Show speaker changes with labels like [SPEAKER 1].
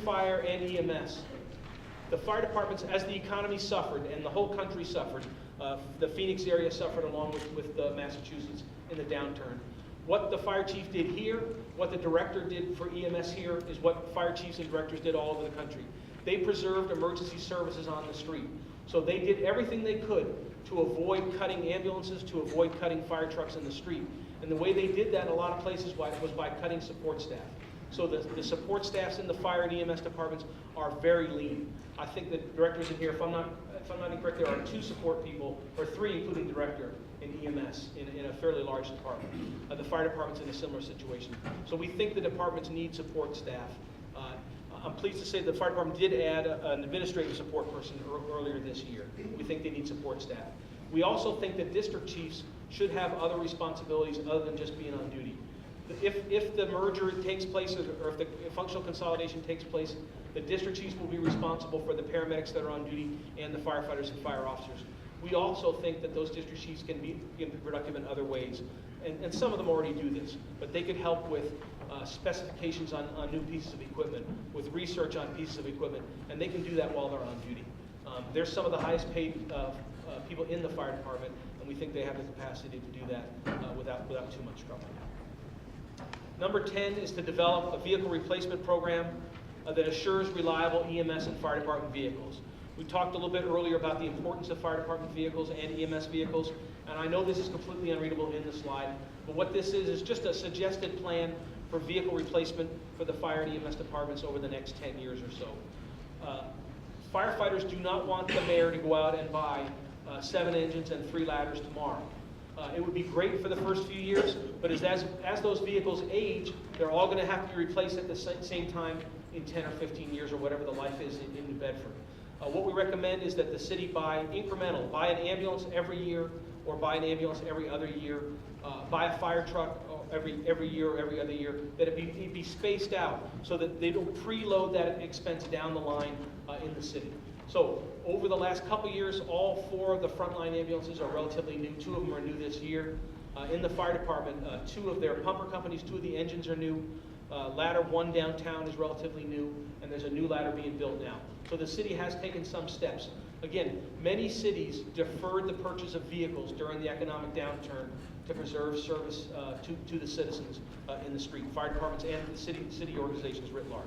[SPEAKER 1] fire and EMS, the fire departments, as the economy suffered and the whole country suffered, the Phoenix area suffered along with Massachusetts in the downturn. What the fire chief did here, what the director did for EMS here, is what fire chiefs and directors did all over the country. They preserved emergency services on the street. So they did everything they could to avoid cutting ambulances, to avoid cutting fire trucks in the street. And the way they did that in a lot of places was by cutting support staff. So the support staffs in the fire and EMS departments are very lean. I think the directors in here, if I'm not incorrect, there are 2 support people, or 3 including director, in EMS in a fairly large department. The fire department's in a similar situation. So we think the departments need support staff. I'm pleased to say the fire department did add an administrative support person earlier this year. We think they need support staff. We also think that district chiefs should have other responsibilities other than just being on duty. If the merger takes place, or if the functional consolidation takes place, the district chiefs will be responsible for the paramedics that are on duty and the firefighters and fire officers. We also think that those district chiefs can be productive in other ways. And some of them already do this, but they could help with specifications on new pieces of equipment, with research on pieces of equipment, and they can do that while they're on duty. They're some of the highest paid people in the fire department, and we think they have the capacity to do that without too much trouble. Number 10 is to develop a vehicle replacement program that assures reliable EMS and fire department vehicles. We talked a little bit earlier about the importance of fire department vehicles and EMS vehicles, and I know this is completely unreadable in the slide, but what this is just a suggested plan for vehicle replacement for the fire and EMS departments over the next 10 years or so. Firefighters do not want the mayor to go out and buy 7 engines and 3 ladders tomorrow. It would be great for the first few years, but as those vehicles age, they're all going to have to be replaced at the same time in 10 or 15 years or whatever the life is in New Bedford. What we recommend is that the city buy buy an ambulance every year, or buy an ambulance every other year, buy a fire truck every year or every other year, that it be spaced out so that they don't preload that expense down the line in the city. So over the last couple years, all 4 of the frontline ambulances are relatively new. 2 of them are new this year. In the fire department, 2 of their pumper companies, 2 of the engines are new. Ladder 1 downtown is relatively new, and there's a new ladder being built now. So the city has taken some steps. Again, many cities deferred the purchase of vehicles during the economic downturn to preserve service to the citizens in the street, fire departments and the city organizations writ large.